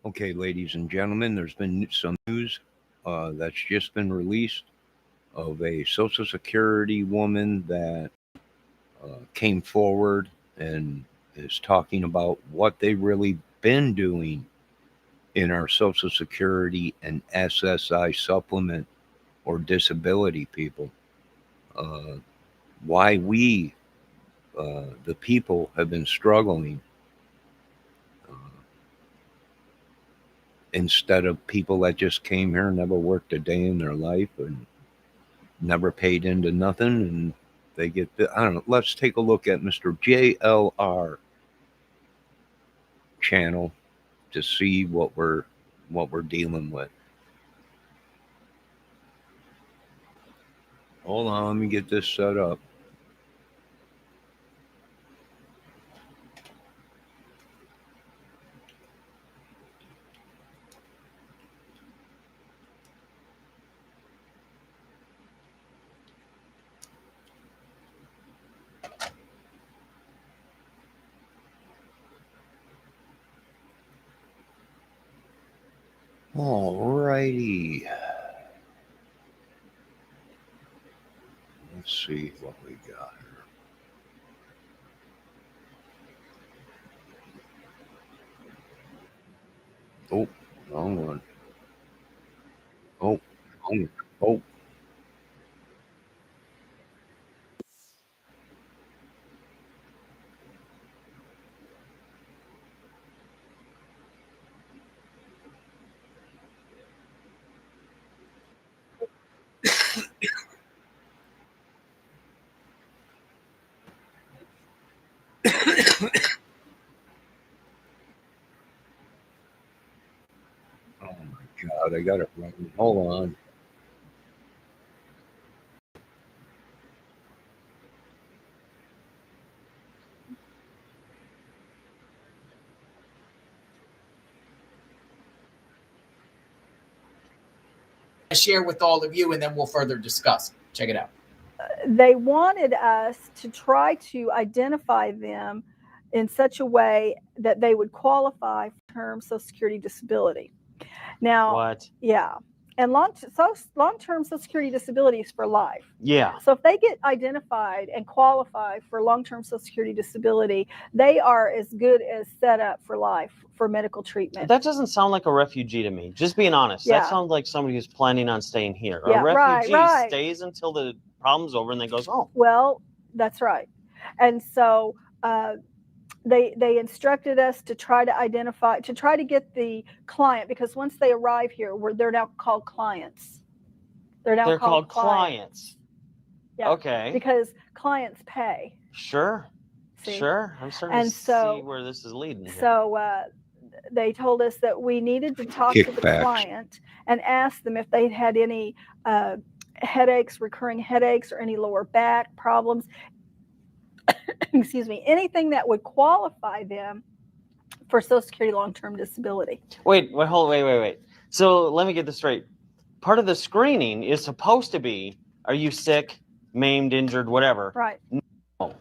Okay, ladies and gentlemen, there's been some news that's just been released of a Social Security woman that came forward and is talking about what they've really been doing in our Social Security and SSI supplement or disability people. Uh, why we, the people, have been struggling uh, instead of people that just came here and never worked a day in their life and never paid into nothing and they get I don't know. Let's take a look at Mr. JLR channel to see what we're dealing with. Hold on, let me get this set up. Alrighty. Let's see what we got here. Oh, wrong one. Oh, oh, oh. Oh my God, I got it wrong. Hold on. Share with all of you, and then we'll further discuss. Check it out. They wanted us to try to identify them in such a way that they would qualify for term Social Security disability. Now, What? Yeah. And long-term Social Security disability is for life. Yeah. So if they get identified and qualify for long-term Social Security disability, they are as good as set up for life for medical treatment. That doesn't sound like a refugee to me. Just being honest. Yeah. That sounds like somebody who's planning on staying here. Yeah, a refugee right. stays until the problem's over and then goes home. Well, that's right. And so they instructed us to try to identify, to try to get the client, because once they arrive here, they're now called clients. They're called clients. Yeah. Okay. Because clients pay. Ssure. See? Sure. I'm starting to see where this is leading here. So they told us that we needed to talk to the client and ask them if they had any headaches, recurring headaches, or any lower back problems. Excuse me, anything that would qualify them for Social Security long-term disability. Wait. So let me get this straight. Part of the screening is supposed to be, are you sick, maimed, injured, whatever? Right. No.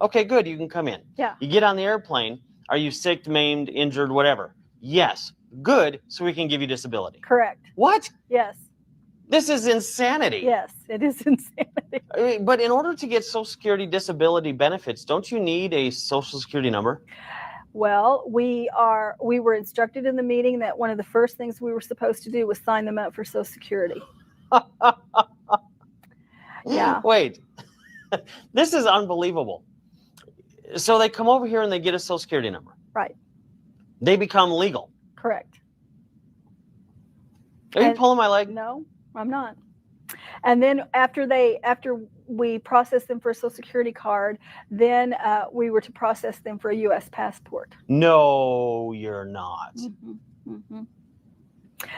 Okay, good. You can come in. Yeah. You get on the airplane. Are you sick, maimed, injured, whatever? Yes. Good. So we can give you disability. Correct. What? Yes. This is insanity. Yes, it is insanity. But in order to get Social Security disability benefits, don't you need a Social Security number? Well, we were instructed in the meeting that one of the first things we were supposed to do was sign them up for Social Security. Yeah. Wait. This is unbelievable. So they come over here and they get a Social Security number. Right. They become legal. Correct. Are you pulling my leg? No, I'm not. And then after we processed them for a Social Security card, then we were to process them for a U.S. passport. No, you're not. Mm-hmm. Mm-hmm.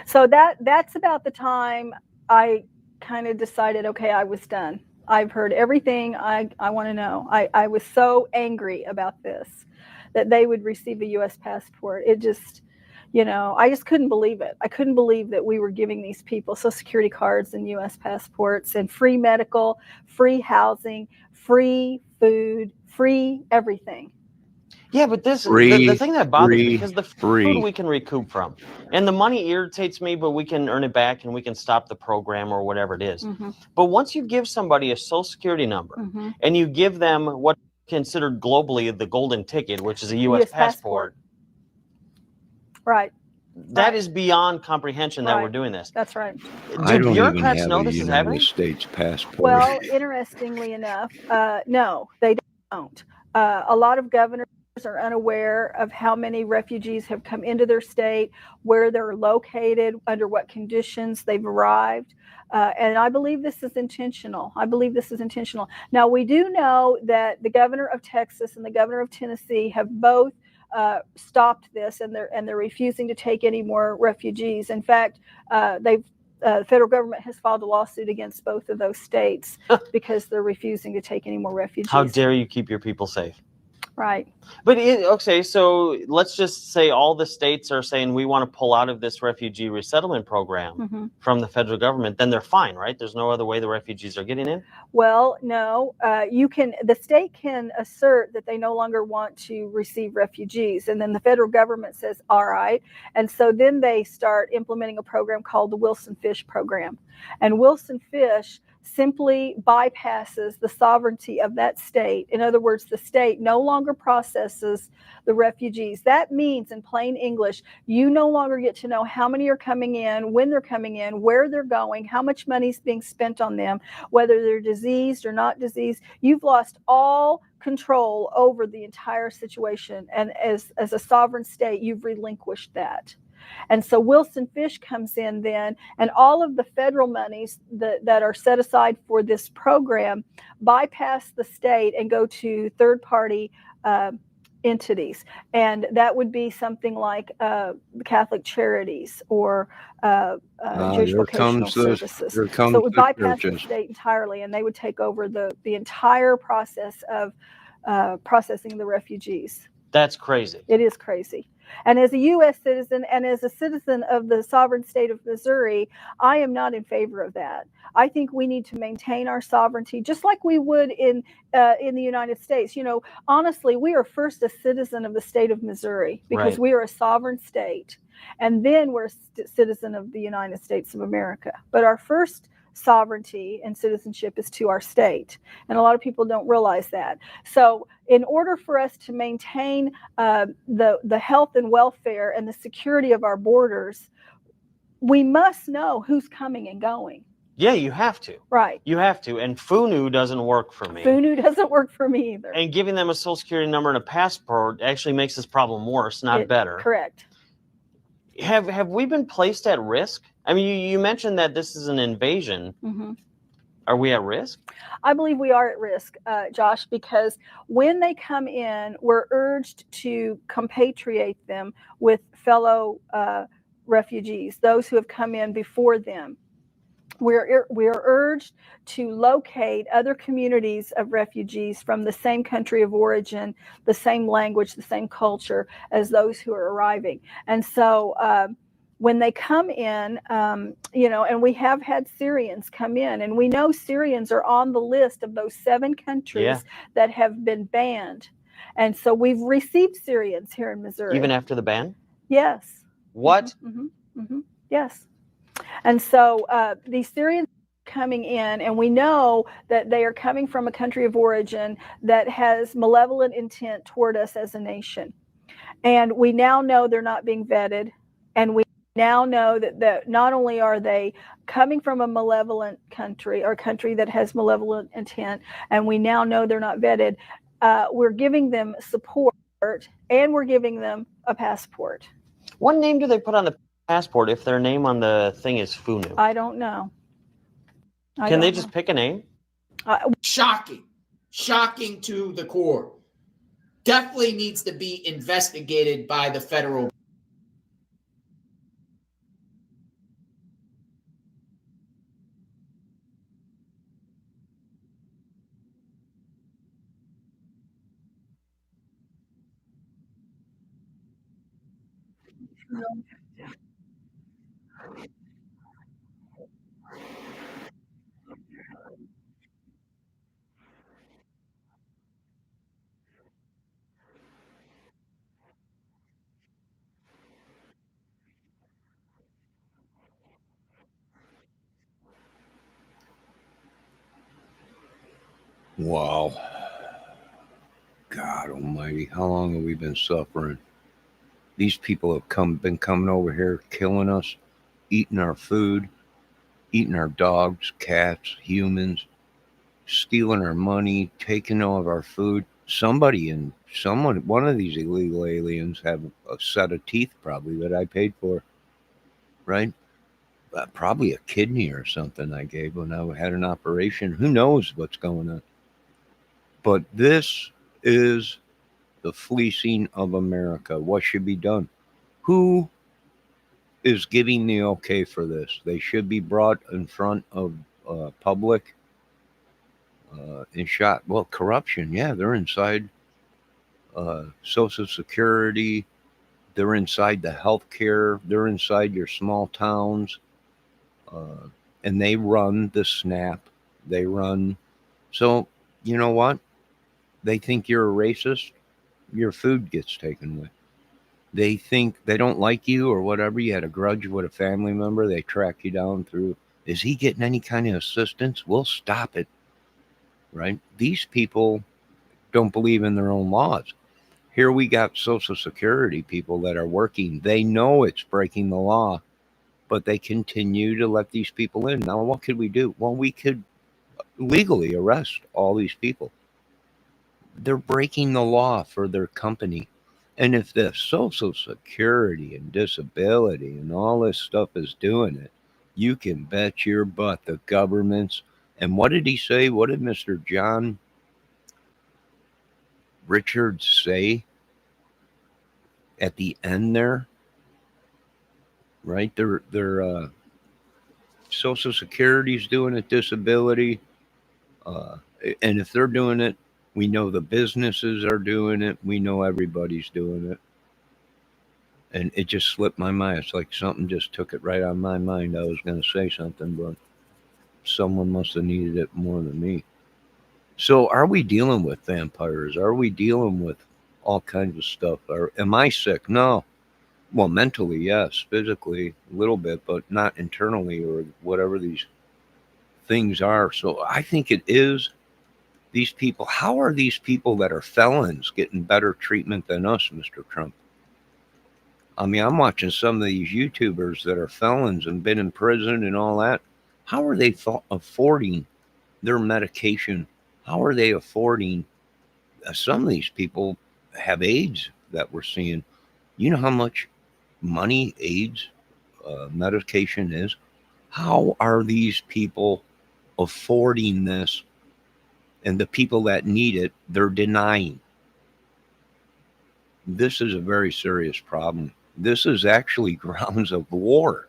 So that's about the time I kind of decided, okay, I was done. I've heard everything I want to know. I was so angry about this, that they would receive a U.S. passport. It just, I just couldn't believe it. I couldn't believe that we were giving these people Social Security cards and U.S. passports and free medical, free housing, free food, free everything. Yeah, but the Free, thing that bothers me, free, because the free. food we can recoup from, and the money irritates me, but we can earn it back and we can stop the program or whatever it is. Mhm. But once you give somebody a social security number Mhm. and you give them what considered globally the golden ticket, which is a U.S. US passport, Right. that Right. is beyond comprehension that we're Right. doing this. That's right. I Do don't even bureaucrats have know a this is United happening? States passport. Well, interestingly enough, no, they don't. A lot of governors are unaware of how many refugees have come into their state, where they're located, under what conditions they've arrived. And I believe this is intentional. I believe this is intentional. Now, we do know that the governor of Texas and the governor of Tennessee have both stopped this, and they're refusing to take any more refugees. In fact, the federal government has filed a lawsuit against both of those states because they're refusing to take any more refugees. How dare you keep your people safe? Right. But okay, so let's just say all the states are saying we want to pull out of this refugee resettlement program Mm-hmm. from the federal government. Then they're fine, right? There's no other way the refugees are getting in. Well, no. The state can assert that they no longer want to receive refugees, and then the federal government says, "All right," and so then they start implementing a program called the Wilson Fish program, and Wilson Fish simply bypasses the sovereignty of that state. In other words, the state no longer processes the refugees. That means, in plain English, you no longer get to know how many are coming in, when they're coming in, where they're going, how much money is being spent on them, whether they're diseased or not diseased. You've lost all control over the entire situation. And as a sovereign state, you've relinquished that. And so Wilson Fish comes in then, and all of the federal monies that are set aside for this program bypass the state and go to third-party entities. And that would be something like Catholic Charities or Jewish Vocational Services. Here comes So it would the bypass the churches. state entirely, and they would take over the entire process of processing the refugees. That's crazy. It is crazy. And as a U.S. citizen and as a citizen of the sovereign state of Missouri, I am not in favor of that. I think we need to maintain our sovereignty, just like we would in the United States. You know, honestly, we are first a citizen of the state of Missouri because Right. we are a sovereign state, and then we're a citizen of the United States of America. But our first sovereignty and citizenship is to our state, and a lot of people don't realize that. So in order for us to maintain the health and welfare and the security of our borders, we must know who's coming and going. Yeah, you have to. Right. You have to. And FUNU doesn't work for me. FUNU doesn't work for me either. And giving them a social security number and a passport actually makes this problem worse, not better. Correct. Have we been placed at risk? I mean, you mentioned that this is an invasion. Mm-hmm. Are we at risk? I believe we are at risk, Josh, because when they come in, we're urged to compatriate them with fellow refugees, those who have come in before them. We are urged to locate other communities of refugees from the same country of origin, the same language, the same culture as those who are arriving. And so when they come in, and we have had Syrians come in, and we know Syrians are on the list of those 7 countries that have been banned. And so we've received Syrians here in Missouri. Even after the ban? Yes. What? Mm-hmm. Mm-hmm. Yes. And so these Syrians are coming in, and we know that they are coming from a country of origin that has malevolent intent toward us as a nation. And we now know they're not being vetted, and we now know that not only are they coming from a malevolent country or a country that has malevolent intent, and we now know they're not vetted, we're giving them support, and we're giving them a passport. What name do they put on the passport if their name on the thing is FUNU? I don't know. Can they just pick a name? Shocking to the core. Definitely needs to be investigated by the federal. Wow. God almighty, how long have we been suffering? These people have been coming over here, killing us, eating our food, eating our dogs, cats, humans, stealing our money, taking all of our food. One of these illegal aliens have a set of teeth probably that I paid for, right? Probably a kidney or something I gave when I had an operation. Who knows what's going on? But this is the fleecing of America. What should be done? Who is giving the okay for this? They should be brought in front of public and shot. Well, corruption, yeah, they're inside Social Security, they're inside the healthcare, they're inside your small towns, uh, and they run the SNAP. They run. So, you know what? They think you're a racist, your food gets taken away. They think they don't like you or whatever. You had a grudge with a family member, they track you down through. Is he getting any kind of assistance? We'll stop it, right? These people don't believe in their own laws. Here we got Social Security people that are working. They know it's breaking the law, but they continue to let these people in. Now, what could we do? Well, we could legally arrest all these people. They're breaking the law for their company. And if the Social Security and disability and all this stuff is doing it, you can bet your butt the governments. And what did he say? What did Mr. John Richards say at the end there? Right? Their Social Security's doing it, disability, uh, and if they're doing it, we know the businesses are doing it. We know everybody's doing it. And it just slipped my mind. It's like something just took it right out of my mind. I was going to say something, but someone must have needed it more than me. So, are we dealing with vampires? Are we dealing with all kinds of stuff? Or am I sick? No. Well, mentally, yes. Physically, a little bit, but not internally or whatever these things are. So, I think it is these people. How are these people that are felons getting better treatment than us, Mr. Trump? I mean, I'm watching some of these YouTubers that are felons and been in prison and all that. How are they affording their medication? How are they affording? Some of these people have AIDS that we're seeing. You know how much money AIDS medication is? How are these people affording this? And the people that need it, they're denying. This is a very serious problem. This is actually grounds of war.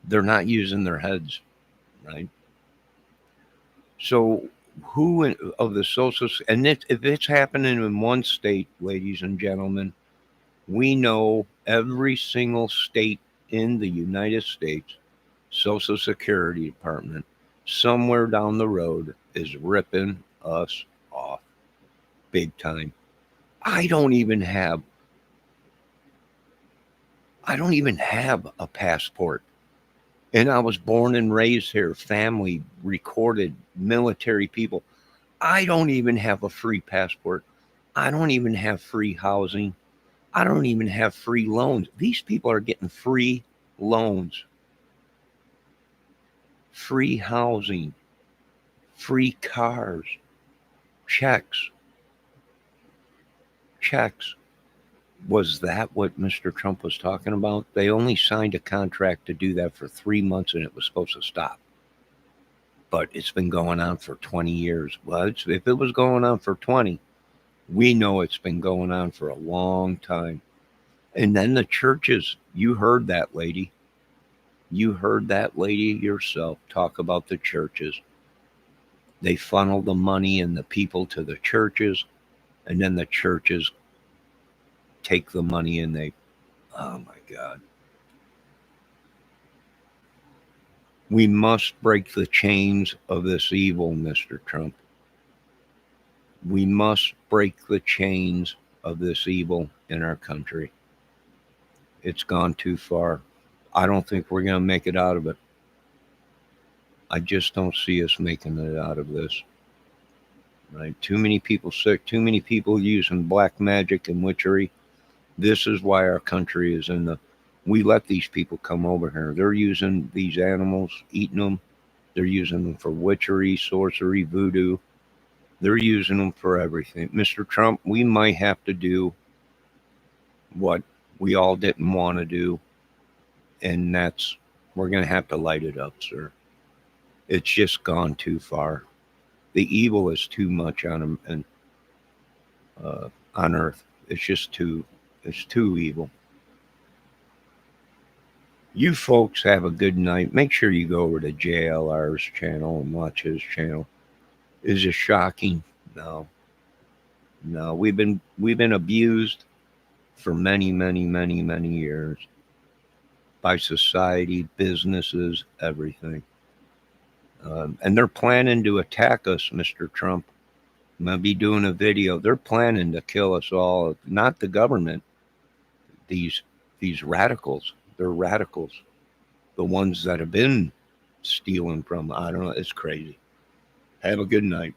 They're not using their heads, right? So, of the social, and if it's happening in one state, ladies and gentlemen, we know every single state in the United States Social Security Department somewhere down the road is ripping us off big time. I don't even have a passport. And I was born and raised here, family recorded, military people. I don't even have a free passport. I don't even have free housing. I don't even have free loans. These people are getting free loans, free housing, free cars, checks. Checks. Was that what Mr. Trump was talking about? They only signed a contract to do that for 3 months and it was supposed to stop. But it's been going on for 20 years. Well, if it was going on for 20, we know it's been going on for a long time. And then the churches, you heard that lady. You heard that lady yourself talk about the churches. They funnel the money and the people to the churches, and then the churches take the money and oh my God. We must break the chains of this evil, Mr. Trump. We must break the chains of this evil in our country. It's gone too far. I don't think we're going to make it out of it. I just don't see us making it out of this. right? Too many people sick, too many people using black magic and witchery. This is why our country is in the. We let these people come over here. They're using these animals, eating them. They're using them for witchery, sorcery, voodoo. They're using them for everything. Mr. Trump, we might have to do what we all didn't want to do, and that's we're going to have to light it up, sir. It's just gone too far. The evil is too much on them and on Earth. It's too evil. You folks have a good night. Make sure you go over to JLR's channel and watch his channel. Is it shocking? No. No, we've been abused for many, many, many, many years by society, businesses, everything. And they're planning to attack us, Mr. Trump. I'm going to be doing a video. They're planning to kill us all, not the government. These radicals. They're radicals. The ones that have been stealing from, I don't know, it's crazy. Have a good night.